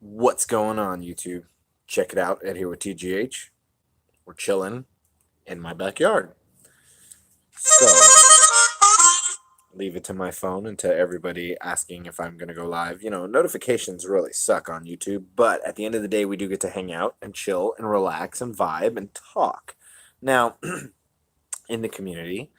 What's going on, YouTube? Check it out at here with TGH. We're chilling in my backyard. So, leave it to my phone and to everybody asking if I'm going to go live. You know, notifications really suck on YouTube, but at the end of the day, we do get to hang out and chill and relax and vibe and talk. Now, in the community,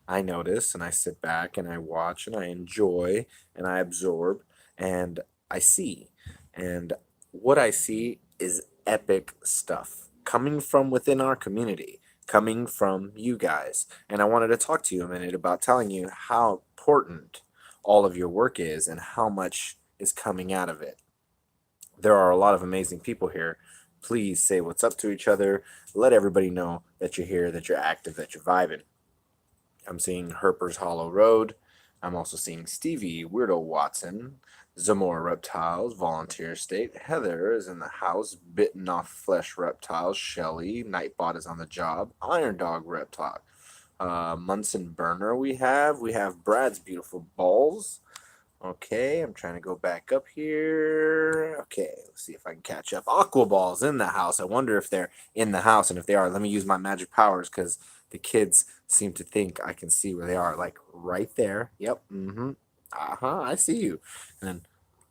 I notice and I sit back and I watch and I enjoy and I absorb and I see. And what I see is epic stuff coming from within our community, coming from you guys. And I wanted to talk to you a minute about telling you how important all of your work is and how much is coming out of it. There are a lot of amazing people here. Please say what's up to each other. Let everybody know that you're here, that you're active, that you're vibing. I'm seeing Herper's Hollow Road. I'm also seeing Stevie, Weirdo Watson, Zamora Reptiles, Volunteer State. Heather is in the house. Bitten Off Flesh Reptiles. Shelly. Nightbot is on the job. Irondogg Reptile. Munson Burner we have. We have Brad's Beautiful Balls. Okay, I'm trying to go back up here. Okay, let's see if I can catch up. Aqua Ball's in the house. I wonder if they're in the house, and if they are, let me use my magic powers because the kids seem to think I can see where they are. Like right there. Yep. Mm-hmm. Uh-huh. I see you. And then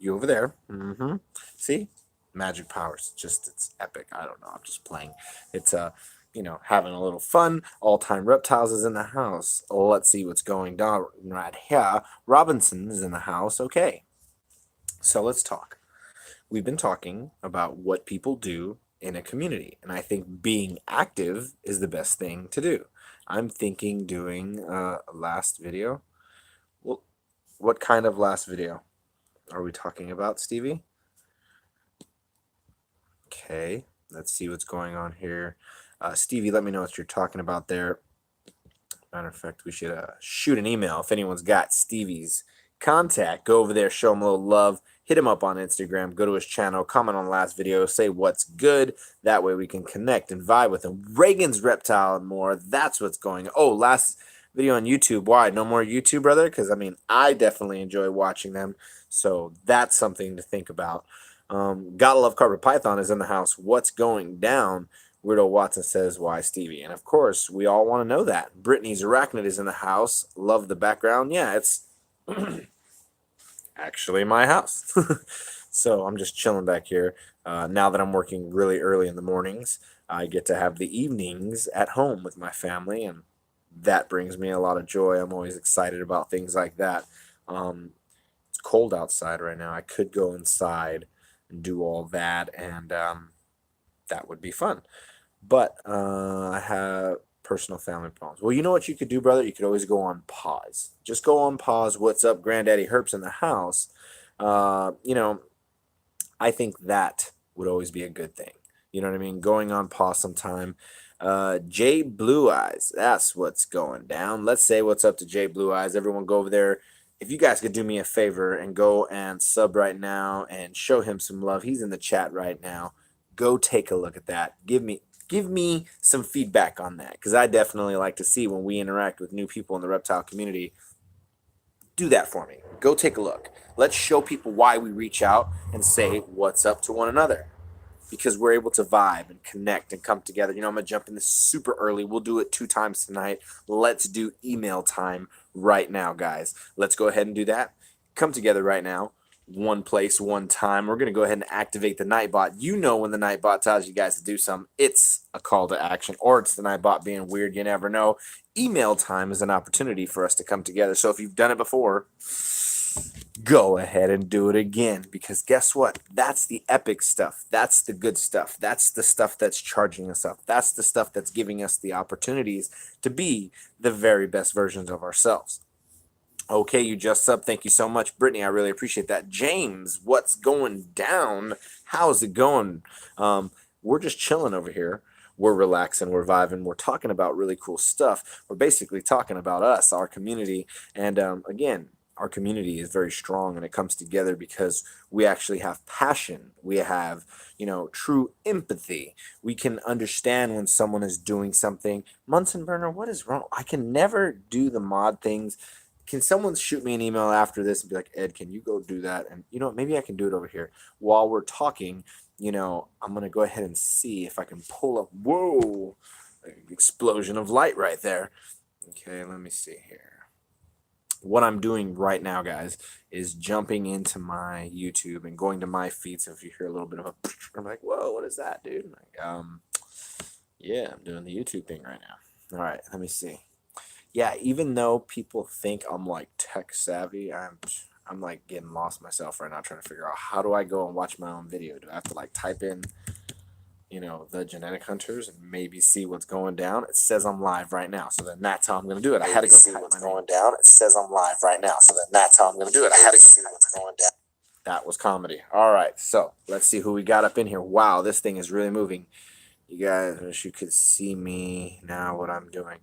you over there. Mm-hmm. See? Magic powers. Just it's epic. I don't know. I'm just playing. It's having a little fun. AllTime Reptiles is in the house. Let's see what's going down right here. Robinson is in the house. Okay. So let's talk. We've been talking about what people do in a community, and I think being active is the best thing to do. I'm thinking doing a last video. Well, what kind of last video are we talking about, Stevie? Okay, let's see what's going on here. Stevie, let me know what you're talking about there. Matter of fact, we should shoot an email. If anyone's got Stevie's contact, go over there, show him a little love, hit him up on Instagram, go to his channel, comment on the last video, say what's good. That way we can connect and vibe with him. Reagan's Reptile and more. That's what's going on. Oh, last video on YouTube. Why? No more YouTube, brother? Because, I mean, I definitely enjoy watching them. So that's something to think about. Gotta Love Carpet Python is in the house. What's going down? Weirdo Watson says, why Stevie? And of course, we all want to know that. Brittneys Arachnid is in the house. Love the background. Yeah, it's actually my house. So I'm just chilling back here. Now that I'm working really early in the mornings, I get to have the evenings at home with my family, and that brings me a lot of joy. I'm always excited about things like that. It's cold outside right now. I could go inside and do all that, and that would be fun. But I have personal family problems. Well, you know what you could do, brother? You could always go on pause. Just go on pause. What's up, Granddaddy Herp's in the house? I think that would always be a good thing. You know what I mean? Going on pause sometime. Jay Blue Eyes. That's what's going down. Let's say what's up to Jay Blue Eyes. Everyone go over there. If you guys could do me a favor and go and sub right now and show him some love. He's in the chat right now. Go take a look at that. Give me some feedback on that, because I definitely like to see when we interact with new people in the reptile community. Do that for me. Go take a look. Let's show people why we reach out and say what's up to one another, because we're able to vibe and connect and come together. You know, I'm going to jump in this super early. We'll do it 2 times tonight. Let's do email time right now, guys. Let's go ahead and do that. Come together right now. One place, one time. We're going to go ahead and activate the Nightbot. You know when the Nightbot tells you guys to do something, it's a call to action, or it's the Nightbot being weird. You never know. Email time is an opportunity for us to come together. So if you've done it before, go ahead and do it again, because guess what? That's the epic stuff. That's the good stuff. That's the stuff that's charging us up. That's the stuff that's giving us the opportunities to be the very best versions of ourselves. Okay, you just subbed. Thank you so much, Brittany. I really appreciate that. James, what's going down? How's it going? We're just chilling over here. We're relaxing. We're vibing. We're talking about really cool stuff. We're basically talking about us, our community. And again, our community is very strong, and it comes together because we actually have passion. We have, true empathy. We can understand when someone is doing something. Munson Burner, what is wrong? I can never do the mod things. can someone shoot me an email after this and be like, Ed, can you go do that? And you know, maybe I can do it over here while we're talking. You know, I'm gonna go ahead and see if I can pull up. Whoa, explosion of light right there. Okay, let me see here. What I'm doing right now, guys, is jumping into my YouTube and going to my feed. So if you hear a little bit of a, I'm like, whoa, what is that, dude? Like, yeah, I'm doing the YouTube thing right now. All right, let me see. Yeah, even though people think I'm like tech savvy, I'm like getting lost myself right now, trying to figure out how do I go and watch my own video. Do I have to like type in, you know, the Genetic Hunters and maybe see what's going down? It says I'm live right now, so then that's how I'm gonna do it. I had to go see what's going down. It says I'm live right now, so then that's how I'm gonna do it. I had to see what's going down. That was comedy. All right, so let's see who we got up in here. Wow, this thing is really moving. You guys wish you could see me now, what I'm doing.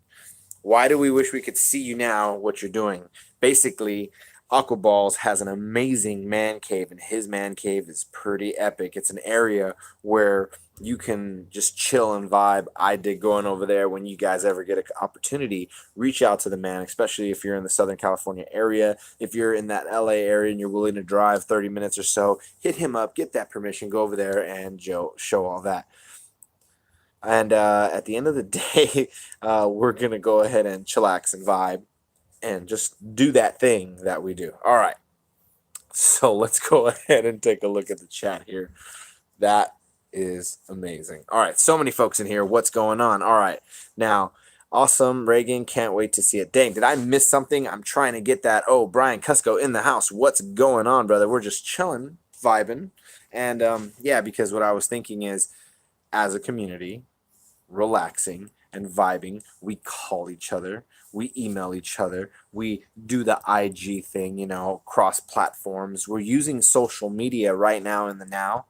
Why do we wish we could see you now, what you're doing? Basically, Aquaballs has an amazing man cave, and his man cave is pretty epic. It's an area where you can just chill and vibe. I dig going over there. When you guys ever get an opportunity, reach out to the man, especially if you're in the Southern California area. If you're in that LA area and you're willing to drive 30 minutes or so, hit him up, get that permission, go over there and show all that. And at the end of the day, we're going to go ahead and chillax and vibe and just do that thing that we do. All right. So let's go ahead and take a look at the chat here. That is amazing. All right. So many folks in here. What's going on? All right. Now, awesome. Reagan, can't wait to see it. Dang, did I miss something? I'm trying to get that. Oh, Brian Cusco in the house. What's going on, brother? We're just chilling, vibing. And yeah, because what I was thinking is, as a community, relaxing and vibing, we call each other, we email each other, we do the IG thing, you know, cross platforms. We're using social media right now in the now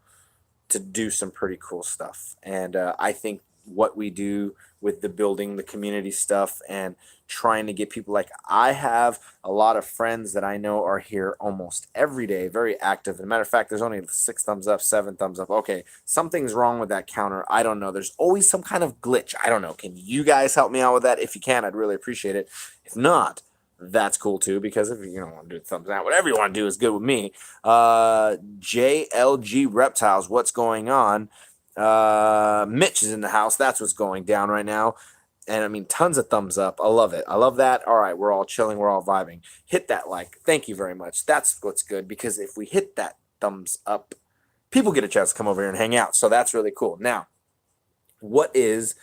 to do some pretty cool stuff. And I think what we do with the building the community stuff and trying to get people, like I have a lot of friends that I know are here almost every day, very active. As a matter of fact, there's only 6 thumbs up, 7 thumbs up. Okay, something's wrong with that counter. I don't know. There's always some kind of glitch. I don't know. Can you guys help me out with that? If you can, I'd really appreciate it. If not, that's cool too, because if you don't want to do thumbs out, whatever you want to do is good with me. JLG Reptiles, what's going on? Mitch is in the house. That's what's going down right now. And I mean, tons of thumbs up. I love it. I love that. All right, we're all chilling. We're all vibing. Hit that like. Thank you very much. That's what's good, because if we hit that thumbs up, people get a chance to come over here and hang out. So that's really cool. Now, what is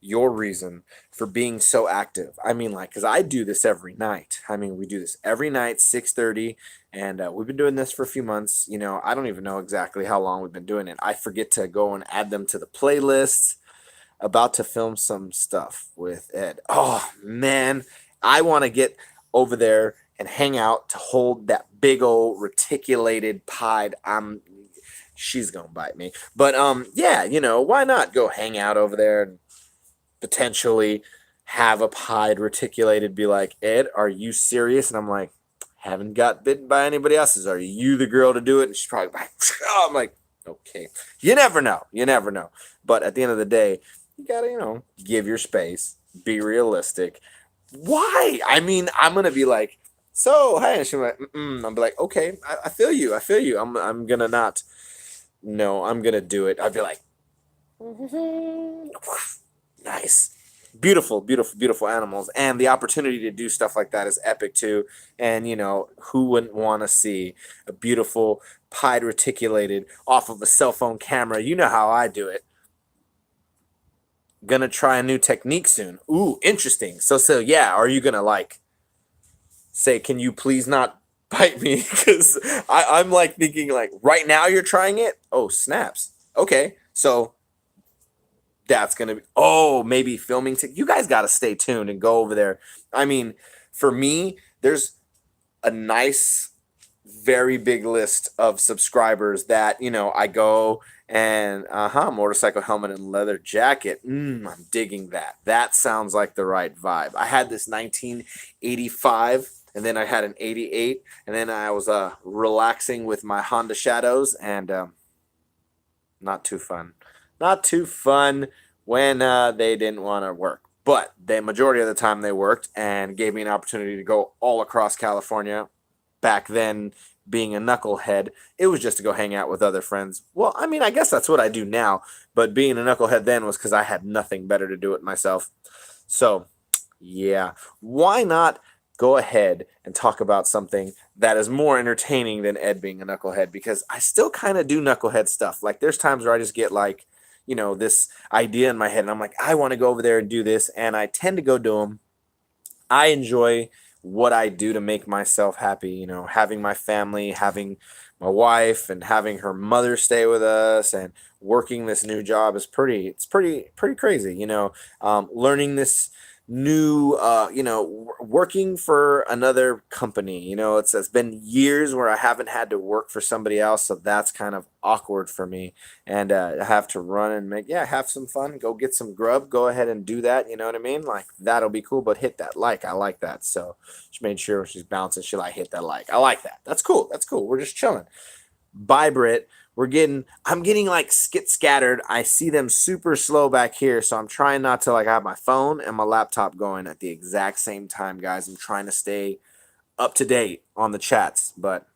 your reason for being so active? I mean, like, because I do this every night. I mean, we do this every night, 6:30, and we've been doing this for a few months. You know, I don't even know exactly how long we've been doing it. I forget to go and add them to the playlists. About to film some stuff with Ed. Oh, man, I want to get over there and hang out to hold that big old reticulated pied. She's going to bite me. But, yeah, you know, why not go hang out over there and potentially have a pied reticulated be like, Ed, are you serious? And I'm like, haven't got bitten by anybody else's. Are you the girl to do it? And she's probably like, oh, I'm like, okay. You never know. You never know. But at the end of the day, you gotta, you know, give your space, be realistic. Why? I mean, I'm gonna be like, so hey, and she'll be like, I'm like, okay, I feel you, I feel you. I'm gonna not, no, I'm gonna do it. I'd be like, nice, beautiful, beautiful, beautiful animals, and the opportunity to do stuff like that is epic too. And you know, who wouldn't want to see a beautiful pied reticulated off of a cell phone camera? You know how I do it. Gonna try a new technique soon. Ooh, interesting. So yeah, are you gonna like say, can you please not bite me? Because I'm like thinking like right now you're trying it. Oh, snaps. Okay, so that's gonna be, oh, maybe filming. You guys gotta stay tuned and go over there. I mean, for me, there's a nice, very big list of subscribers that, you know, I go and motorcycle helmet and leather jacket. I'm digging that. That sounds like the right vibe. I had this 1985, and then I had an 88, and then I was relaxing with my Honda Shadows, and not too fun. Not too fun when they didn't want to work. But the majority of the time they worked and gave me an opportunity to go all across California. Back then, being a knucklehead, it was just to go hang out with other friends. Well, I mean, I guess that's what I do now, but being a knucklehead then was because I had nothing better to do with myself. So, yeah, why not go ahead and talk about something that is more entertaining than Ed being a knucklehead? Because I still kind of do knucklehead stuff. Like, there's times where I just get like, this idea in my head, and I'm like, I want to go over there and do this, and I tend to go do them. I enjoy what I do to make myself happy, having my family, having my wife, and having her mother stay with us, and working this new job is pretty crazy, learning this new, working for another company, it's been years where I haven't had to work for somebody else. So that's kind of awkward for me. And I have to run and have some fun, go get some grub, go ahead and do that. You know what I mean? Like, that'll be cool, but hit that like. I like that. So she made sure she's bouncing. She hit that like. I like that. That's cool. That's cool. We're just chilling. Bye, Britt. I'm getting like scattered. I see them super slow back here. So I'm trying not to have my phone and my laptop going at the exact same time, guys. I'm trying to stay up to date on the chats, but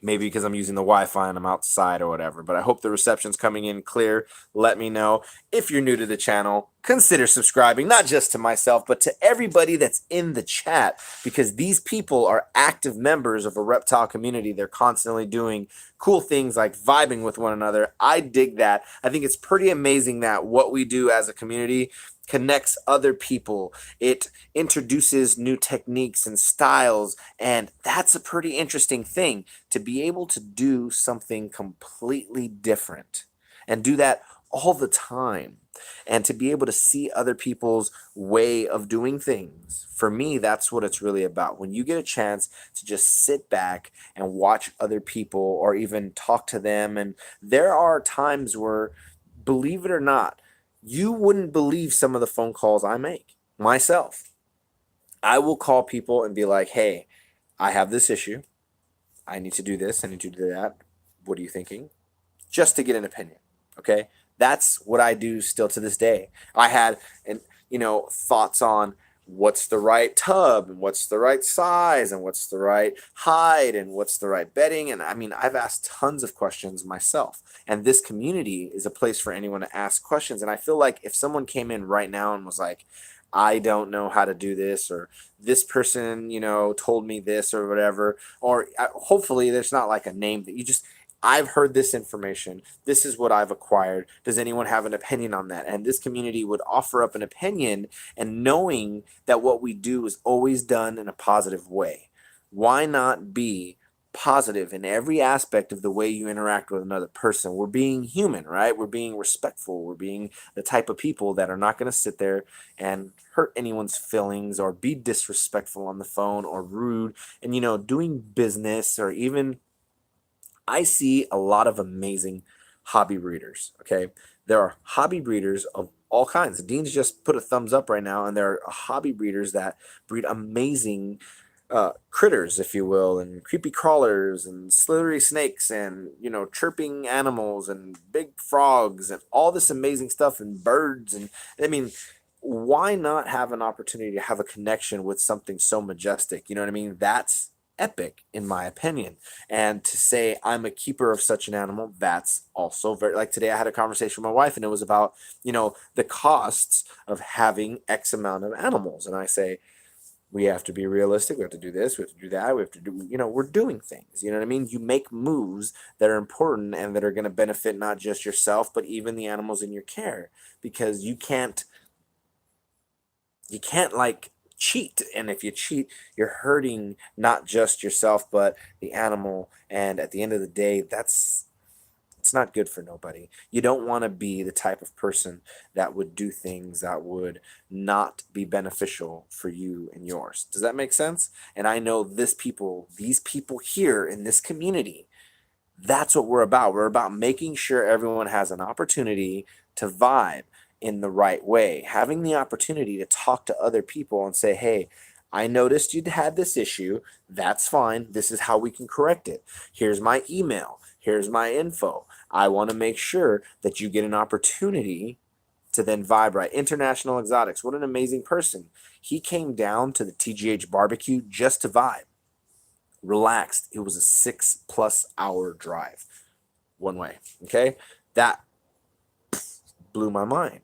maybe because I'm using the Wi-Fi and I'm outside or whatever. But I hope the reception's coming in clear. Let me know. If you're new to the channel, consider subscribing, not just to myself, but to everybody that's in the chat, because these people are active members of a reptile community. They're constantly doing cool things like vibing with one another. I dig that. I think it's pretty amazing that what we do as a community connects other people. It introduces new techniques and styles, and that's a pretty interesting thing, to be able to do something completely different and do that all the time, and to be able to see other people's way of doing things. For me, that's what it's really about. When you get a chance to just sit back and watch other people, or even talk to them, and there are times where, believe it or not, you wouldn't believe some of the phone calls I make myself. I will call people and be like, hey, I have this issue. I need to do this. I need to do that. What are you thinking? Just to get an opinion. Okay. That's what I do still to this day. I had, thoughts on what's the right tub, and what's the right size, and what's the right hide, and what's the right bedding. And I mean, I've asked tons of questions myself, and this community is a place for anyone to ask questions. And I feel like if someone came in right now and was like, I don't know how to do this, or this person, told me this or whatever, or hopefully there's not like a name that you just, I've heard this information. This is what I've acquired. Does anyone have an opinion on that? And this community would offer up an opinion, and knowing that what we do is always done in a positive way. Why not be positive in every aspect of the way you interact with another person? We're being human, right? We're being respectful. We're being the type of people that are not going to sit there and hurt anyone's feelings, or be disrespectful on the phone, or rude, and, doing business, or even, I see a lot of amazing hobby breeders, okay? There are hobby breeders of all kinds. Dean's just put a thumbs up right now, and there are hobby breeders that breed amazing critters, if you will, and creepy crawlers, and slithery snakes, and, chirping animals, and big frogs, and all this amazing stuff, and birds. And I mean, why not have an opportunity to have a connection with something so majestic? You know what I mean? That's epic, in my opinion. And to say I'm a keeper of such an animal, that's also very, like today I had a conversation with my wife, and it was about, the costs of having X amount of animals. And I say, we have to be realistic. We have to do this. We have to do that. We have to do, we're doing things. You know what I mean? You make moves that are important and that are going to benefit not just yourself, but even the animals in your care, because you can't like cheat. And if you cheat, you're hurting not just yourself, but the animal. And at the end of the day, it's not good for nobody. You don't want to be the type of person that would do things that would not be beneficial for you and yours. Does that make sense? And I know these people here in this community, that's what we're about. We're about making sure everyone has an opportunity to vibe in the right way, having the opportunity to talk to other people and say, hey, I noticed you'd had this issue. That's fine. This is how we can correct it. Here's my email. Here's my info. I want to make sure that you get an opportunity to then vibe right. International Exotics, what an amazing person. He came down to the TGH barbecue just to vibe. Relaxed. It was a 6+ hour drive one way. Okay. That blew my mind.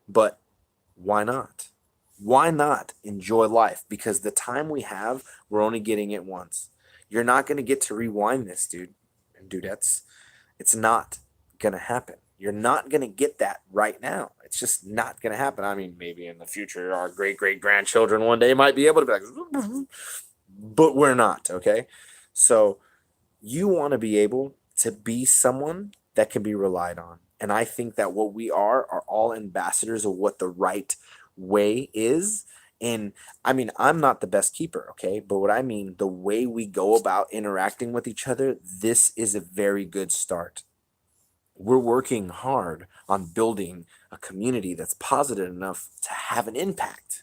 But why not? Why not enjoy life? Because the time we have, we're only getting it once. You're not going to get to rewind this, dude and dudettes. It's not going to happen. You're not going to get that right now. It's just not going to happen. I mean, maybe in the future, our great-great-grandchildren one day might be able to be like, but we're not, okay? So you want to be able to be someone that can be relied on. And I think that what we are all ambassadors of what the right way is. And I mean, I'm not the best keeper, okay? But what I mean, the way we go about interacting with each other, this is a very good start. We're working hard on building a community that's positive enough to have an impact.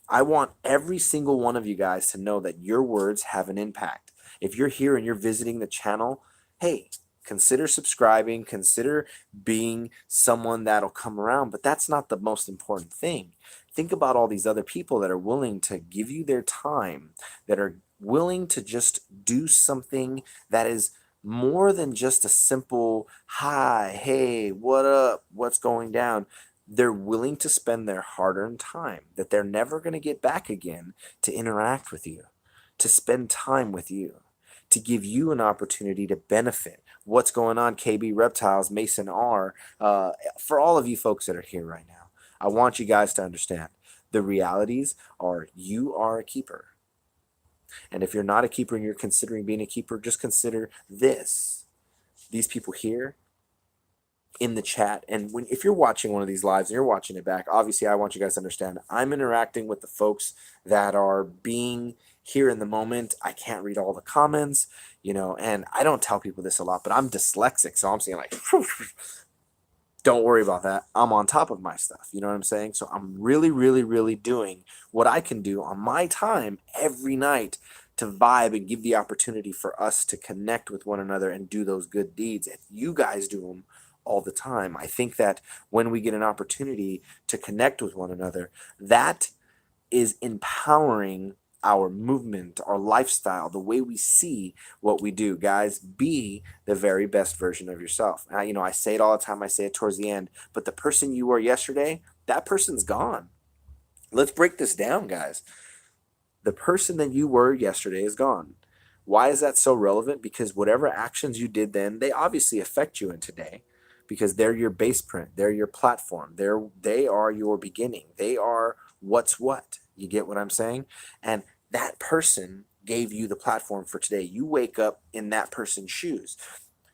I want every single one of you guys to know that your words have an impact. If you're here and you're visiting the channel, hey, consider subscribing, consider being someone that'll come around, but that's not the most important thing. Think about all these other people that are willing to give you their time, that are willing to just do something that is more than just a simple, hi, hey, what up, what's going down. They're willing to spend their hard-earned time that they're never going to get back again to interact with you, to spend time with you, to give you an opportunity to benefit. What's going on, KB Reptiles, Mason R, for all of you folks that are here right now, I want you guys to understand the realities are you are a keeper. And if you're not a keeper and you're considering being a keeper, just consider this. These people here in the chat, and if you're watching one of these lives and you're watching it back, obviously I want you guys to understand I'm interacting with the folks that are being here in the moment. I can't read all the comments, you know, and I don't tell people this a lot, but I'm dyslexic, so I'm saying like, don't worry about that. I'm on top of my stuff. You know what I'm saying? So I'm really doing what I can do on my time every night to vibe and give the opportunity for us to connect with one another and do those good deeds. And you guys do them all the time. I think that when we get an opportunity to connect with one another, that is empowering our movement, our lifestyle, the way we see what we do. Guys, be the very best version of yourself. You know, I say it all the time, I say it towards the end, but the person you were yesterday, that person's gone. Let's break this down, guys. The person that you were yesterday is gone. Why is that so relevant? Because whatever actions you did then, they obviously affect you in today, because they're your base print, they're your platform, they are your beginning, they are what's what. You get what I'm saying? And that person gave you the platform for today. You wake up in that person's shoes.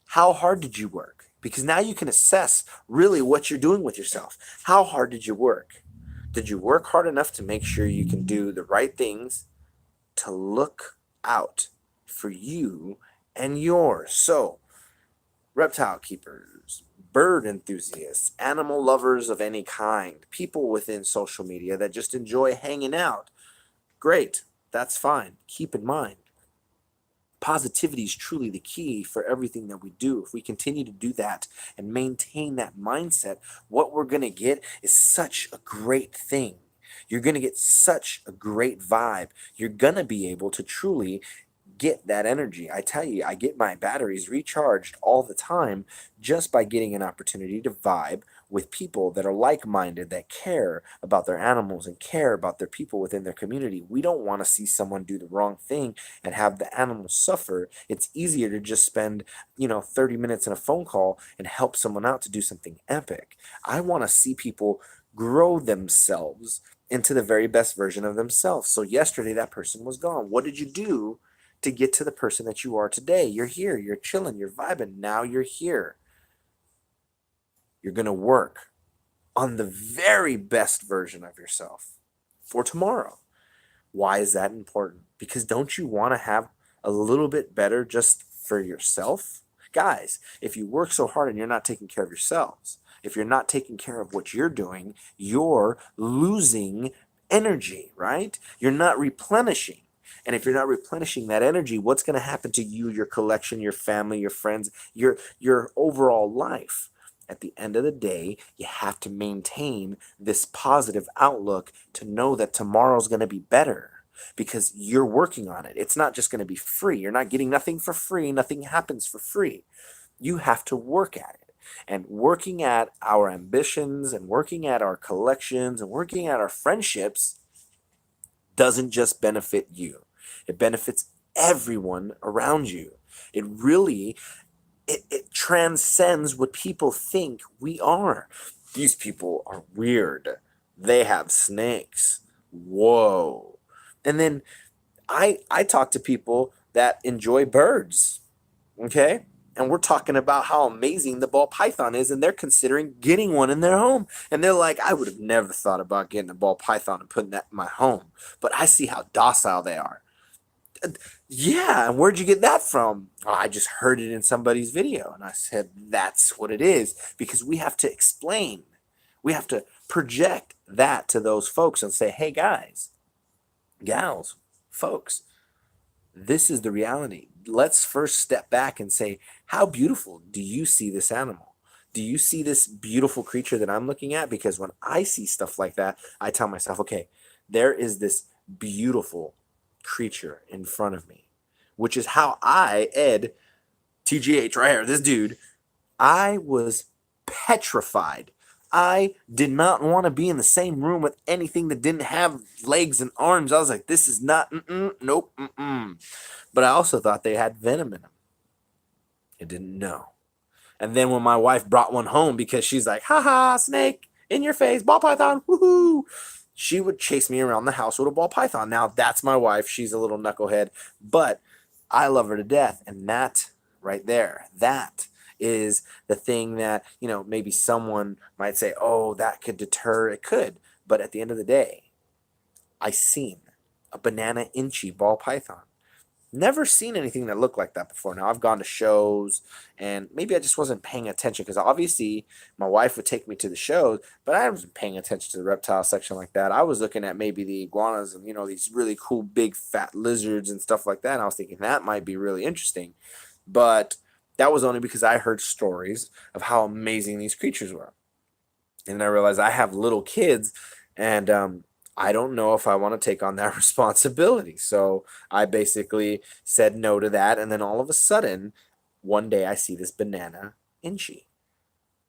How hard did you work? Because now you can assess really what you're doing with yourself. How hard did you work? Did you work hard enough to make sure you can do the right things to look out for you and yours? So, reptile keepers, bird enthusiasts, animal lovers of any kind, people within social media that just enjoy hanging out, great, that's fine. Keep in mind, positivity is truly the key for everything that we do. If we continue to do that and maintain that mindset, what we're going to get is such a great thing. You're going to get such a great vibe. You're going to be able to truly get that energy. I tell you, I get my batteries recharged all the time just by getting an opportunity to vibe with people that are like-minded, that care about their animals and care about their people within their community. We don't want to see someone do the wrong thing and have the animals suffer. It's easier to just spend, 30 minutes in a phone call and help someone out to do something epic. I want to see people grow themselves into the very best version of themselves. So yesterday that person was gone. What did you do to get to the person that you are today? You're here, you're chilling, you're vibing. Now you're here. You're going to work on the very best version of yourself for tomorrow. Why is that important? Because don't you want to have a little bit better just for yourself? Guys, if you work so hard and you're not taking care of yourselves, if you're not taking care of what you're doing, you're losing energy, right? You're not replenishing. And if you're not replenishing that energy, what's going to happen to you, your collection, your family, your friends, your overall life? at the end of the day, you have to maintain this positive outlook to know that tomorrow's going to be better because you're working on it. It's not just going to be free. You're not getting nothing for free. Nothing happens for free. You have to work at it. And working at our ambitions and working at our collections and working at our friendships doesn't just benefit you. It benefits everyone around you. It really, it transcends what people think we are. These people are weird. They have snakes. Whoa. And then I talk to people that enjoy birds, okay? And we're talking about how amazing the ball python is, and they're considering getting one in their home. And they're like, I would have never thought about getting a ball python and putting that in my home, but I see how docile they are. Yeah, and where'd you get that from? Oh, I just heard it in somebody's video. And I said, that's what it is, because we have to explain. We have to project that to those folks and say, hey, guys, gals, folks, this is the reality. Let's first step back and say, how beautiful do you see this animal? Do you see this beautiful creature that I'm looking at? Because when I see stuff like that, I tell myself, okay, there is this beautiful creature in front of me, which is how Ed, TGH right here, this dude, I was petrified. I did not want to be in the same room with anything that didn't have legs and arms. I was like, this is not, nope. But I also thought they had venom in them. I didn't know. And then when my wife brought one home, because she's like, haha, snake, in your face, ball python, woohoo. She would chase me around the house with a ball python. Now, that's my wife. She's a little knucklehead, but I love her to death. And that right there, that is the thing that, maybe someone might say, oh, that could deter. It could. But at the end of the day, I seen a banana inchy ball python. Never seen anything that looked like that before. Now, I've gone to shows, and maybe I just wasn't paying attention, because obviously my wife would take me to the shows, but I wasn't paying attention to the reptile section like that. I was looking at maybe the iguanas and, these really cool big fat lizards and stuff like that, and I was thinking that might be really interesting. But that was only because I heard stories of how amazing these creatures were. And I realized I have little kids, and I don't know if I want to take on that responsibility. So I basically said no to that. And then all of a sudden, one day I see this banana inchy.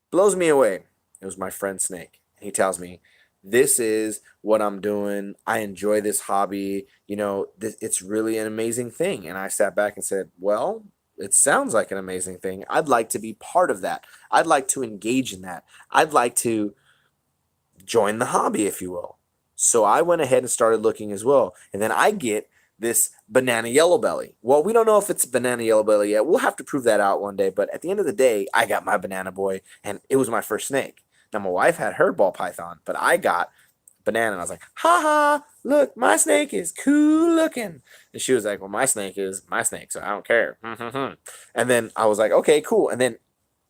Blows me away. It was my friend Snake. He tells me, this is what I'm doing. I enjoy this hobby. It's really an amazing thing. And I sat back and said, well, it sounds like an amazing thing. I'd like to be part of that. I'd like to engage in that. I'd like to join the hobby, if you will. So I went ahead and started looking as well. And then I get this banana yellow belly. Well, we don't know if it's banana yellow belly yet. We'll have to prove that out one day. But at the end of the day, I got my banana boy, and it was my first snake. Now, my wife had her ball python, but I got banana. And I was like, ha ha, look, my snake is cool looking. And she was like, well, my snake is my snake, so I don't care. And then I was like, okay, cool. And then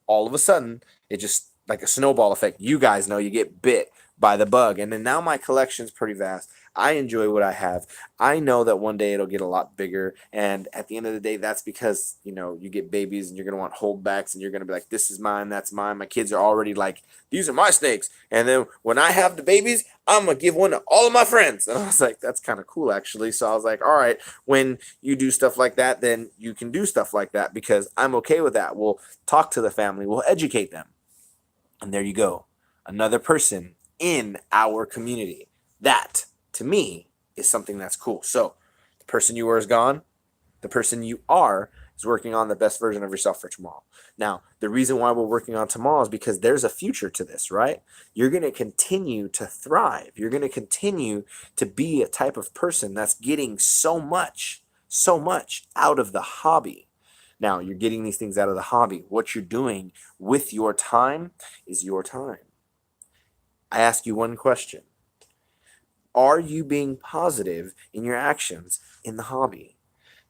all of a sudden, it just, like a snowball effect. You guys know, you get bit by the bug. And then now my collection's pretty vast. I enjoy what I have. I know that one day it'll get a lot bigger. And at the end of the day, that's because, you get babies and you're going to want holdbacks, and you're going to be like, this is mine, that's mine. My kids are already like, these are my snakes. And then when I have the babies, I'm going to give one to all of my friends. And I was like, that's kind of cool, actually. So I was like, all right, when you do stuff like that, then you can do stuff like that, because I'm okay with that. We'll talk to the family. We'll educate them. And there you go. Another person in our community. That, to me, is something that's cool. So the person you were is gone. The person you are is working on the best version of yourself for tomorrow. Now, the reason why we're working on tomorrow is because there's a future to this, right? You're going to continue to thrive. You're going to continue to be a type of person that's getting so much out of the hobby. Now, you're getting these things out of the hobby. What you're doing with your time is your time. I ask you one question. Are you being positive in your actions in the hobby?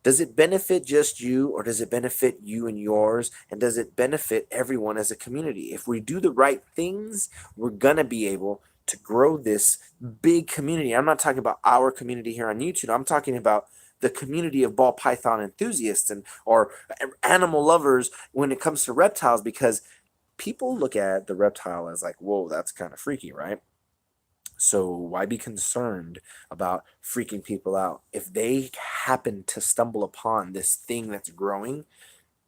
Does it benefit just you, or does it benefit you and yours? And does it benefit everyone as a community? If we do the right things, we're going to be able to grow this big community. I'm not talking about our community here on YouTube. I'm talking about the community of ball python enthusiasts or animal lovers when it comes to reptiles, because people look at the reptile as like, whoa, that's kind of freaky, right? So why be concerned about freaking people out? If they happen to stumble upon this thing that's growing,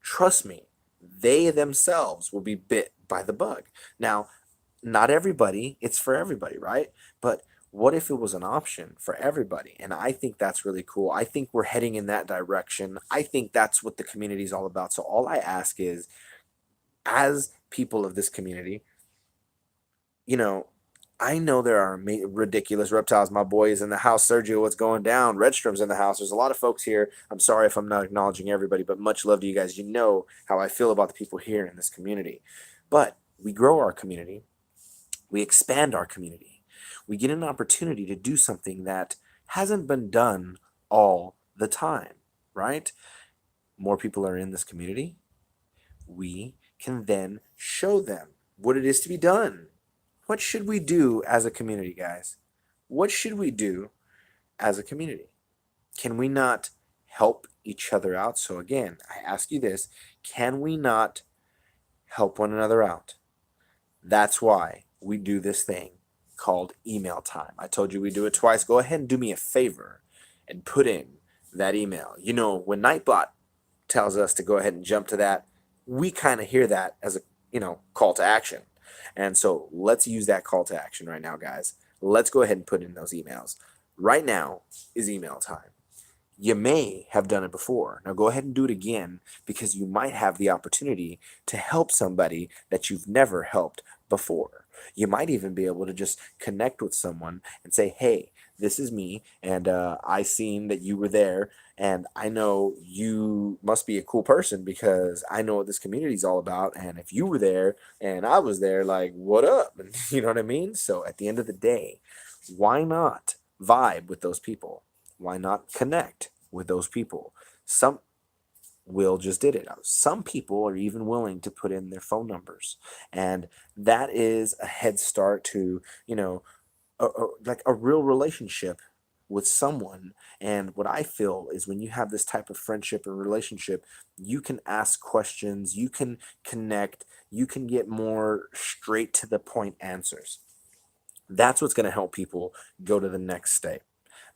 trust me, they themselves will be bit by the bug. Now, not everybody, it's for everybody, right? But what if it was an option for everybody? And I think that's really cool. I think we're heading in that direction. I think that's what the community is all about. So all I ask is, as people of this community, you know, I know there are ridiculous reptiles. My boy is in the house. Sergio, what's going down? Redstrom's in the house. There's a lot of folks here. I'm sorry if I'm not acknowledging everybody, but much love to you guys. You know how I feel about the people here in this community. But we grow our community. We expand our community. We get an opportunity to do something that hasn't been done all the time, right? More people are in this community. We can then show them what it is to be done. What should we do as a community, guys? What should we do as a community? Can we not help each other out? So again, I ask you this, can we not help one another out? That's why we do this thing called email time. I told you we do it twice. Go ahead and do me a favor and put in that email. You know, when Nightbot tells us to go ahead and jump to that, we kind of hear that as a, call to action. And so let's use that call to action right now, guys. Let's go ahead and put in those emails. Right now is email time. You may have done it before. Now go ahead and do it again, because you might have the opportunity to help somebody that you've never helped before. You might even be able to just connect with someone and say, hey, this is me, and I seen that you were there, and I know you must be a cool person because I know what this community is all about, and if you were there and I was there, like, what up? And you know what I mean? So at the end of the day, why not vibe with those people? Why not connect with those people? Will just did it. Some people are even willing to put in their phone numbers, and that is a head start to, like a real relationship with someone. And what I feel is, when you have this type of friendship and relationship, you can ask questions, you can connect, you can get more straight to the point answers. That's what's going to help people go to the next step.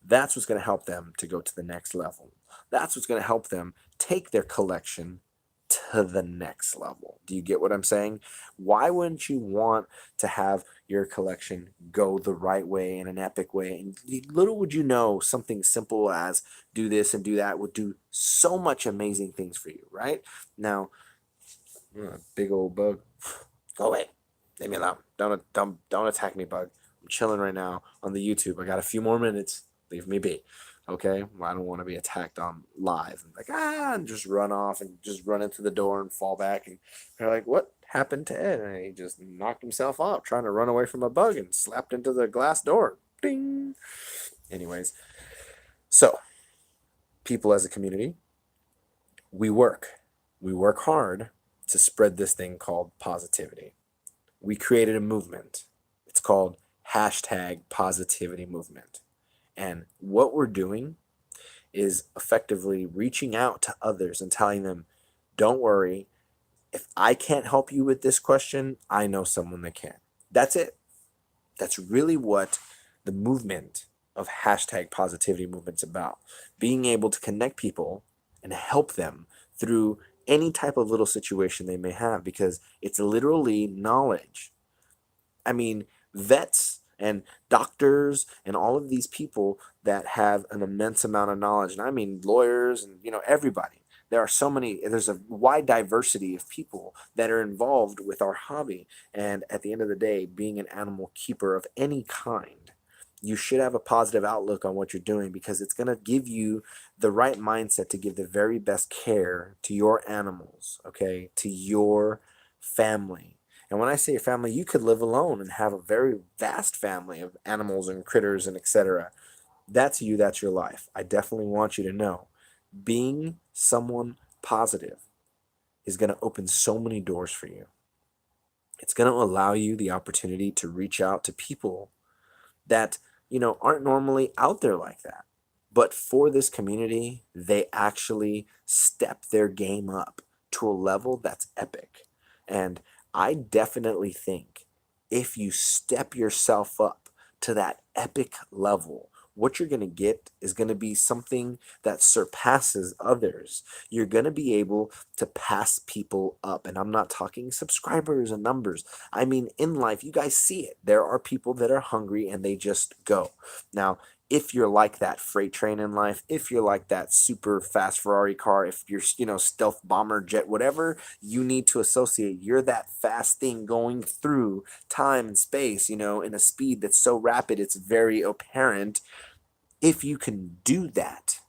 That's what's going to help them to go to the next level. That's what's going to help them take their collection to the next level. Do you get what I'm saying? Why wouldn't you want to have your collection go the right way, in an epic way? And little would you know, something simple as do this and do that would do so much amazing things for you, right? Now, big old bug, go away. Leave me alone. Don't attack me, bug. I'm chilling right now on the YouTube. I got a few more minutes. Leave me be. Okay, well, I don't want to be attacked on live and just run off and just run into the door and fall back, and they're like, what happened to Ed? And he just knocked himself off trying to run away from a bug and slapped into the glass door. Ding. Anyways, so people as a community, we work hard to spread this thing called positivity. We created a movement. It's called #positivity_movement. And what we're doing is effectively reaching out to others and telling them, don't worry, if I can't help you with this question, I know someone that can. That's it. That's really what the movement of #positivity_movement's about. Being able to connect people and help them through any type of little situation they may have, because it's literally knowledge. I mean, vets and doctors and all of these people that have an immense amount of knowledge, and I mean lawyers and everybody. There's a wide diversity of people that are involved with our hobby. And at the end of the day, being an animal keeper of any kind, you should have a positive outlook on what you're doing, because it's going to give you the right mindset to give the very best care to your animals, okay, to your family. And when I say family, you could live alone and have a very vast family of animals and critters and etc. That's you, that's your life. I definitely want you to know, being someone positive is going to open so many doors for you. It's going to allow you the opportunity to reach out to people that, aren't normally out there like that. But for this community, they actually step their game up to a level that's epic. And I definitely think if you step yourself up to that epic level, what you're going to get is going to be something that surpasses others. You're going to be able to pass people up. And I'm not talking subscribers and numbers. I mean, in life, you guys see it. There are people that are hungry and they just go. Now, if you're like that freight train in life, if you're like that super fast Ferrari car, if you're, stealth bomber jet, whatever you need to associate, you're that fast thing going through time and space, in a speed that's so rapid, it's very apparent. If you can do that,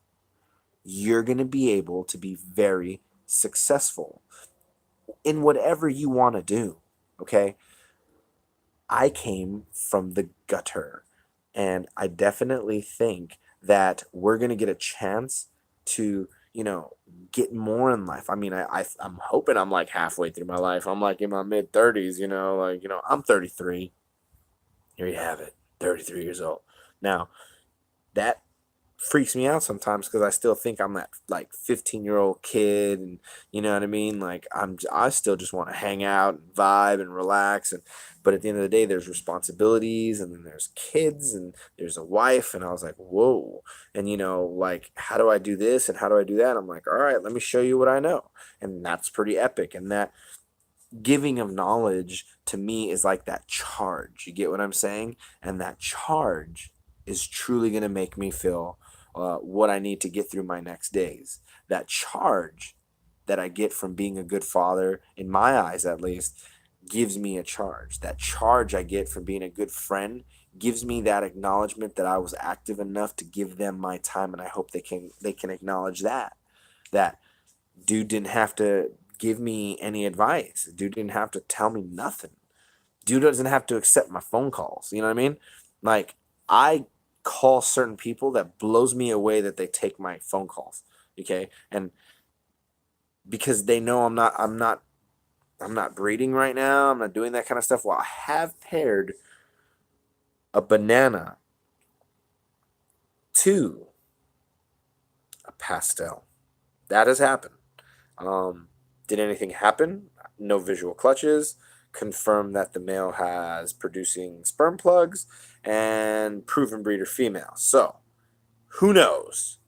you're going to be able to be very successful in whatever you want to do. Okay. I came from the gutter, and I definitely think that we're going to get a chance to, get more in life. I mean, I'm hoping I'm like halfway through my life. I'm like in my mid 30s, I'm 33. Here you have it, 33 years old. Now, that freaks me out sometimes because I still think I'm that like 15-year-old kid, and you know what I mean? Like I still just want to hang out and vibe and relax, but at the end of the day there's responsibilities, and then there's kids, and there's a wife, and I was like, whoa. And like, how do I do this and how do I do that? I'm like, all right, let me show you what I know. And that's pretty epic. And that giving of knowledge to me is like that charge. You get what I'm saying? And that charge is truly going to make me feel what I need to get through my next days. That charge that I get from being a good father, in my eyes at least, gives me a charge. That charge I get from being a good friend gives me that acknowledgement that I was active enough to give them my time, and I hope they can acknowledge that dude didn't have to give me any advice. Dude didn't have to tell me nothing. Dude doesn't have to accept my phone calls. You know what I mean? Like, I call certain people that blows me away that they take my phone calls. Okay? And because they know I'm not breeding right now, I'm not doing that kind of stuff. Well, I have paired a banana to a pastel. That has happened. Did anything happen? No visual clutches. Confirm that the male has producing sperm plugs and proven breeder female. So, who knows?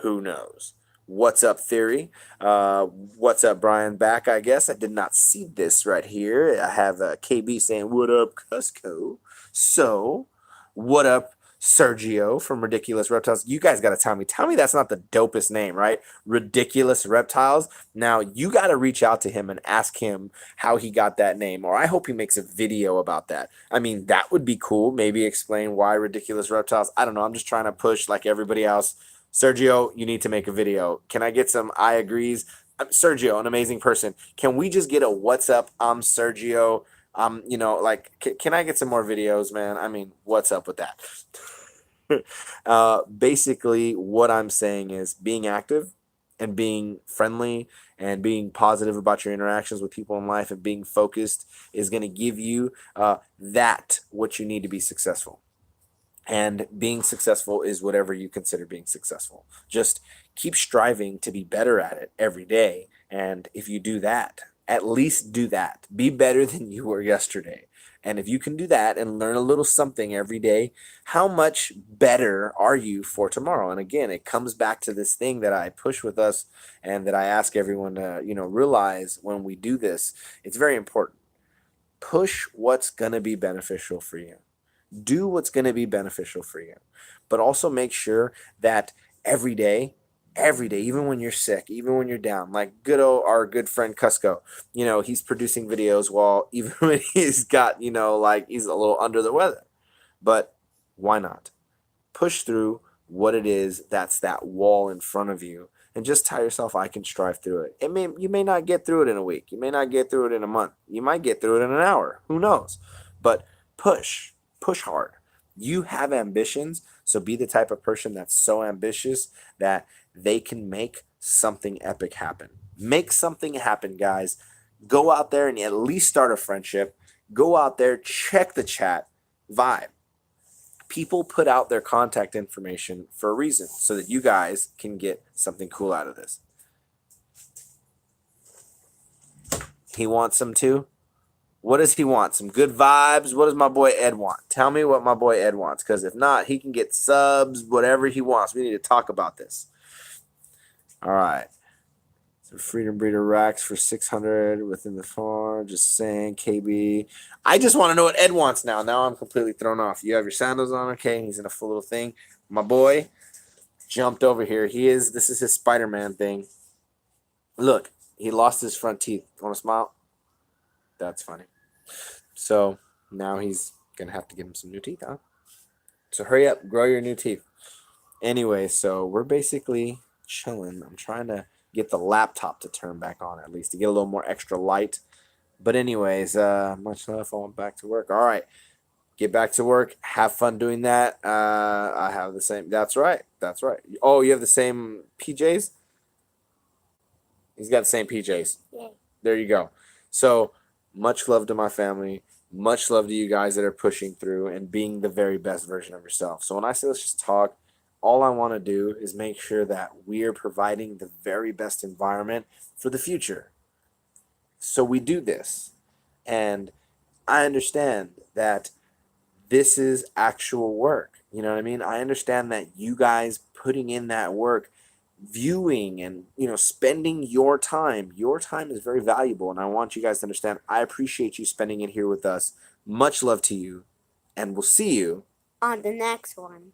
Who knows? What's up, Theory? What's up, Brian? Back, I guess. I did not see this right here. I have KB saying, what up, Cusco? So, what up, Sergio from Ridiculous Reptiles? You guys got to tell me that's not the dopest name, right? Ridiculous Reptiles. Now, you got to reach out to him and ask him how he got that name, or I hope he makes a video about that. I mean, that would be cool. Maybe explain why Ridiculous Reptiles. I don't know. I'm just trying to push like everybody else. Sergio, you need to make a video. Can I get some I agrees? Sergio, an amazing person. Can we just get a what's up? I'm Sergio. Can I get some more videos, man? I mean, what's up with that? Basically, what I'm saying is being active and being friendly and being positive about your interactions with people in life and being focused is going to give you what you need to be successful. And being successful is whatever you consider being successful. Just keep striving to be better at it every day. And if you do that, at least do that. Be better than you were yesterday. And if you can do that and learn a little something every day, how much better are you for tomorrow? And again, it comes back to this thing that I push with us and that I ask everyone to, realize when we do this. It's very important. Push what's going to be beneficial for you. Do what's going to be beneficial for you, but also make sure that every day, even when you're sick, even when you're down, like our good friend Cusco, he's producing videos while even when he's got, like he's a little under the weather, but why not push through what it is that's that wall in front of you and just tell yourself, I can strive through it. You may not get through it in a week. You may not get through it in a month. You might get through it in an hour. Who knows? But push hard. You have ambitions, so be the type of person that's so ambitious that they can make something epic happen. Make something happen, guys. Go out there and at least start a friendship. Go out there, check the chat, vibe. People put out their contact information for a reason, so that you guys can get something cool out of this. He wants some too? What does he want? Some good vibes? What does my boy Ed want? Tell me what my boy Ed wants, because if not, he can get subs, whatever he wants. We need to talk about this. All right. So Freedom Breeder racks for 600 within the farm. Just saying, KB. I just want to know what Ed wants now. Now I'm completely thrown off. You have your sandals on, okay? He's in a full little thing. My boy jumped over here. This is his Spider-Man thing. Look, he lost his front teeth. Want to smile? That's funny. So now he's going to have to give him some new teeth, huh? So hurry up, grow your new teeth. Anyway, so we're basically chilling. I'm trying to get the laptop to turn back on at least to get a little more extra light. But anyways, much love. I went back to work. All right. Get back to work. Have fun doing that. I have the same. That's right. That's right. Oh, you have the same PJs? He's got the same PJs. Yeah. There you go. So much love to my family. Much love to you guys that are pushing through and being the very best version of yourself. So when I say let's just talk, all I want to do is make sure that we're providing the very best environment for the future. So we do this. And I understand that this is actual work. You know what I mean? I understand that you guys putting in that work, viewing and, spending your time is very valuable. And I want you guys to understand, I appreciate you spending it here with us. Much love to you. And we'll see you on the next one.